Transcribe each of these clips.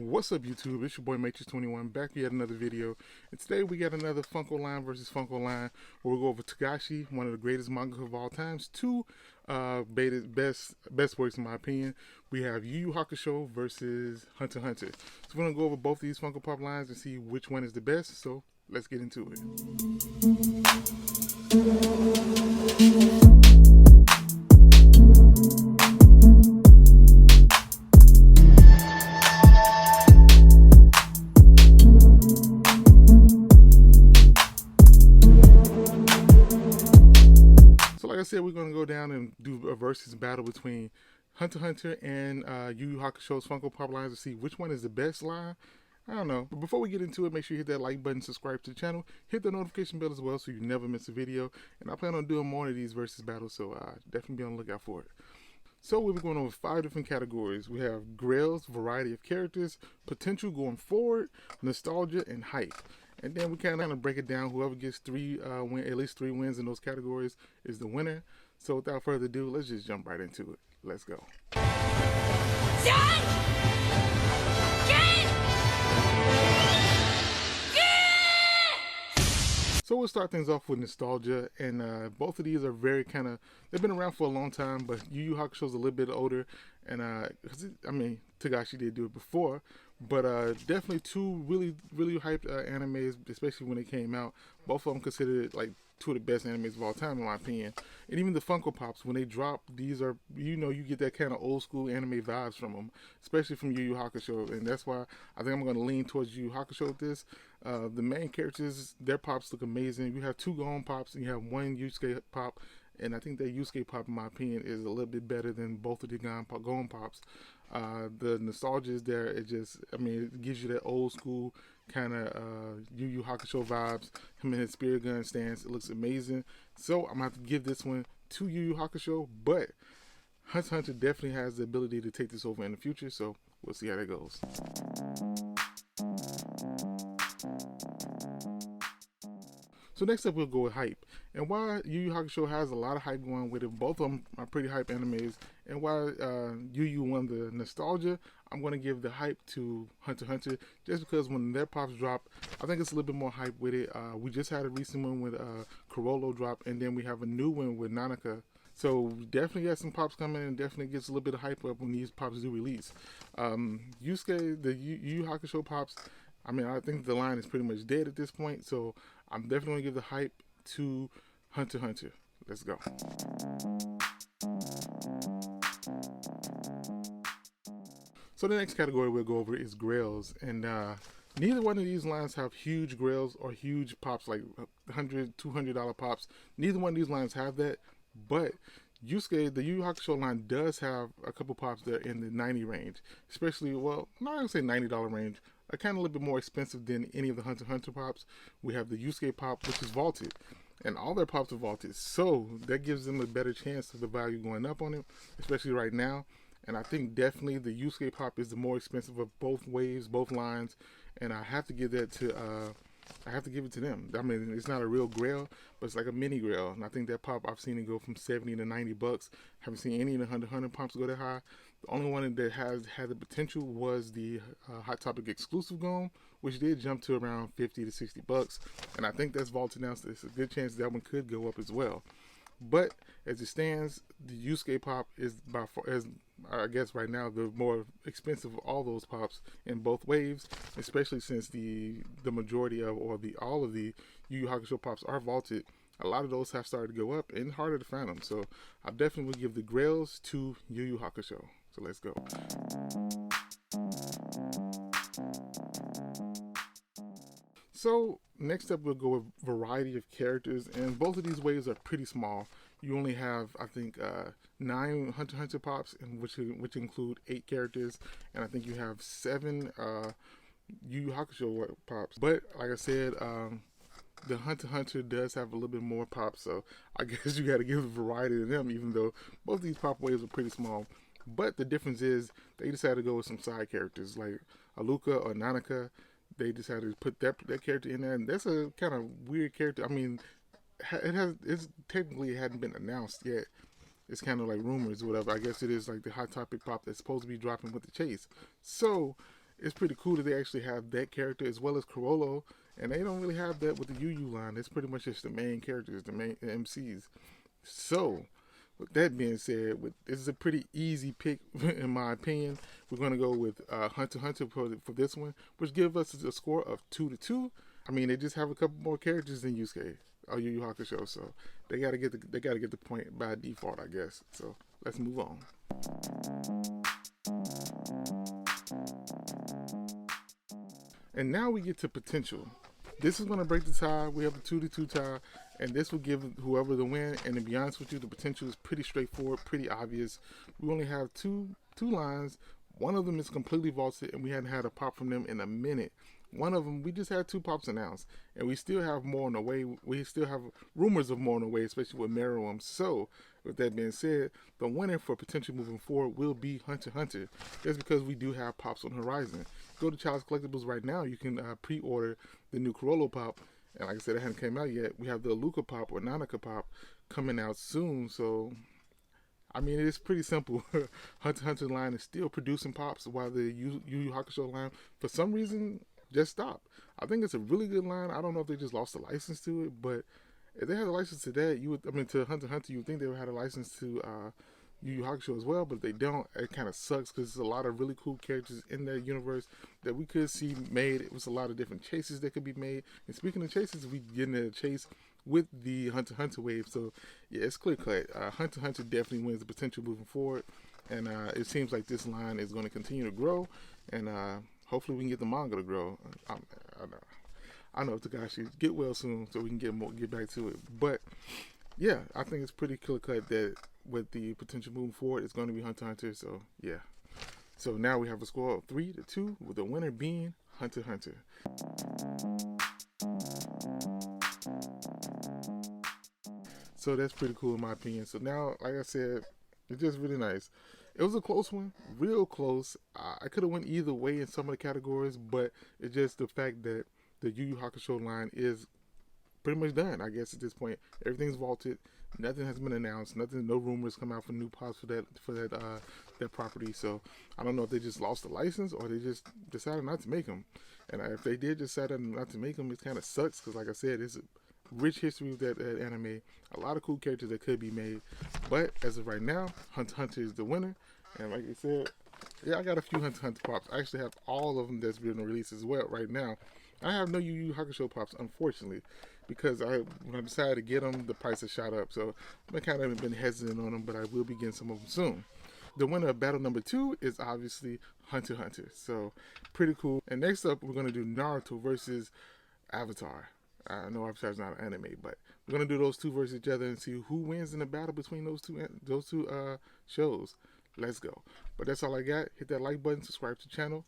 What's up YouTube, it's your boy Matrix21 back with yet another video, and today we got another Funko line versus Funko line where we'll go over Togashi, one of the greatest manga of all times, two best works in my opinion. We have Yu Yu Hakusho versus Hunter x Hunter. So we're going to go over both these Funko Pop lines and see which one is the best, so let's get into it. Like I said, we're going to go down and do a versus battle between Hunter x Hunter and Yu Yu Hakusho's Funko Pop lines to see which one is the best line. I don't know. But before we get into it, make sure you hit that like button, subscribe to the channel, hit the notification bell as well so you never miss a video. And I plan on doing more of these versus battles, so definitely be on the lookout for it. So we'll be going over 5 different categories. We have grails, variety of characters, potential going forward, nostalgia, and hype. And then we kind of break it down. Whoever gets at least three wins in those categories is the winner. So without further ado, let's just jump right into it. Let's go. So we'll start things off with nostalgia, and both of these are very they've been around for a long time, but Yu Yu Hakusho's a little bit older, and Togashi did do it before, but definitely two really hyped animes, especially when they came out. Both of them considered like two of the best animes of all time in my opinion. And even the Funko Pops, when they drop, these are, you get that kind of old school anime vibes from them, especially from Yu Yu Hakusho, and that's why I think I'm going to lean towards Yu Yu Hakusho with this. The main characters, their pops look amazing. You have 2 Gohan pops and you have 1 Yusuke pop, and I think that Yusuke pop, in my opinion, is a little bit better than both of the Gohan pops. The nostalgia is there. It gives you that old school kind of Yu Yu Hakusho vibes. Him in his spear gun stance, it looks amazing. So I'm gonna have to give this one to Yu Yu Hakusho, but Hunter x Hunter definitely has the ability to take this over in the future. So we'll see how that goes. So next up, we'll go with hype. And why Yu Yu Hakusho has a lot of hype going with it, both of them are pretty hype animes, and why Yu Yu won the nostalgia, I'm going to give the hype to Hunter x Hunter, just because when their pops drop, I think it's a little bit more hype with it. We just had a recent one with Corollo drop, and then we have a new one with Nanaka. So definitely got some pops coming, and definitely gets a little bit of hype up when these pops do release. Yusuke, the Yu Yu Hakusho pops, I think the line is pretty much dead at this point, so I'm definitely going to give the hype to Hunter x Hunter. Let's go. So the next category we'll go over is grails, and neither one of these lines have huge grails or huge pops like $100, $200 pops. Neither one of these lines have that, but Yusuke, the Yu Yu Hakusho line, does have a couple pops that are in the 90 range, especially, well, not going to say $90 range, are kind of a little bit more expensive than any of the Hunter x Hunter pops. We have the Yusuke pop, which is vaulted, and all their pops are vaulted, so that gives them a better chance of the value going up on it, especially right now. And I think definitely the Yusuke pop is the more expensive of both waves, both lines, and I have to give that to I have to give it to them. It's not a real grail, but it's like a mini grail, and I think that pop, I've seen it go from 70 to 90 bucks. Haven't seen any of the Hunter x Hunter pops go that high. The only one that has had the potential was the Hot Topic exclusive Gohan, which did jump to around 50 to 60 bucks, and I think that's vaulted now, so there's a good chance that one could go up as well. But as it stands, the Yusuke pop is by far, as I guess right now, the more expensive of all those pops in both waves, especially since the majority of, or all of the Yu Yu Hakusho pops are vaulted. A lot of those have started to go up and harder to find them. So I definitely would give the grails to Yu Yu Hakusho. So let's go. So next up, we'll go with variety of characters, and both of these waves are pretty small. You only have, I think, 9 Hunter x Hunter pops, which include 8 characters, and I think you have 7 Yu Yu Hakusho pops. But like I said, the Hunter x Hunter does have a little bit more pops, so I guess you got to give a variety to them, even though both these pop waves are pretty small. But the difference is they decided to go with some side characters like Aluka or Nanaka. They decided to put that character in there, and that's a kind of weird character. It's technically hadn't been announced yet. It's kind of like rumors or whatever. I guess it is like the Hot Topic pop that's supposed to be dropping with the chase. So it's pretty cool that they actually have that character as well as Corolla, and they don't really have that with the Yuyu line. It's pretty much just the main characters, the main MCs. So, with that being said, this is a pretty easy pick in my opinion. We're going to go with Hunter x Hunter for this one, which gives us a score of 2-2. I mean, they just have a couple more characters than Yusuke or Yu Yu Hakusho, so they gotta get the point by default, I guess. So let's move on. And now we get to potential. This is going to break the tie. We have a 2-2 tie, and this will give whoever the win. And to be honest with you, the potential is pretty straightforward, pretty obvious. We only have two lines. One of them is completely vaulted, and we hadn't had a pop from them in a minute. One of them, we just had 2 pops announced, and we still have more on the way. We still have rumors of more on the way, especially with Meruem. So, with that being said, the winner for potential moving forward will be Hunter x Hunter. That's because we do have pops on the horizon. Go to Child's Collectibles right now. You can pre-order the new Corolla pop, and like I said, it hasn't came out yet. We have the Luca pop or Nanaka pop coming out soon. So, I mean, it's pretty simple. Hunter x Hunter line is still producing pops, while the Yu Yu Hakusho line, for some reason, just stopped. I think it's a really good line. I don't know if they just lost the license to it, but if they had a license to that, to Hunter x Hunter, you would think they would have had a license to Yu Yu Hakusho as well, but if they don't, it kind of sucks because there's a lot of really cool characters in that universe that we could see made. It was a lot of different chases that could be made. And speaking of chases, we getting a chase with the Hunter x Hunter wave. So yeah, it's clear cut. Hunter x Hunter definitely wins the potential moving forward, and it seems like this line is going to continue to grow, and hopefully we can get the manga to grow. I know Takashi, get well soon so we can get back to it. But yeah, I think it's pretty clear cut that with the potential moving forward, it's going to be Hunter x Hunter. So yeah. So now we have a score of 3-2, with the winner being Hunter x Hunter. So that's pretty cool in my opinion. So now, like I said, it's just really nice. It was a close one, real close. I could have went either way in some of the categories, but it's just the fact that the Yu Yu Hakusho line is pretty much done, I guess, at this point. Everything's vaulted. Nothing has been announced. No rumors come out for new pops for that property. So I don't know if they just lost the license or they just decided not to make them. And if they did decide not to make them, it kind of sucks because, like I said, it's a rich history with that anime. A lot of cool characters that could be made. But as of right now, Hunter x Hunter is the winner. And like I said, yeah, I got a few Hunter x Hunter pops. I actually have all of them that's been released as well right now. I have no Yu Yu Hakusho pops, unfortunately, because when I decided to get them, the price has shot up. So I've kind of been hesitant on them, but I will be getting some of them soon. The winner of battle number 2 is obviously Hunter x Hunter. So pretty cool. And next up, we're going to do Naruto versus Avatar. I know Avatar's not an anime, but we're going to do those two versus each other and see who wins in the battle between those two shows. Let's go. But that's all I got. Hit that like button, subscribe to the channel.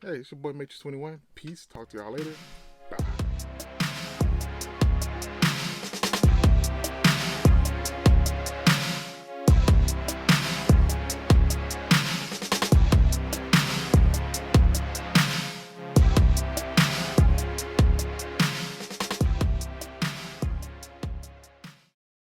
Hey, it's your boy Matrix 21. Peace. Talk to y'all later.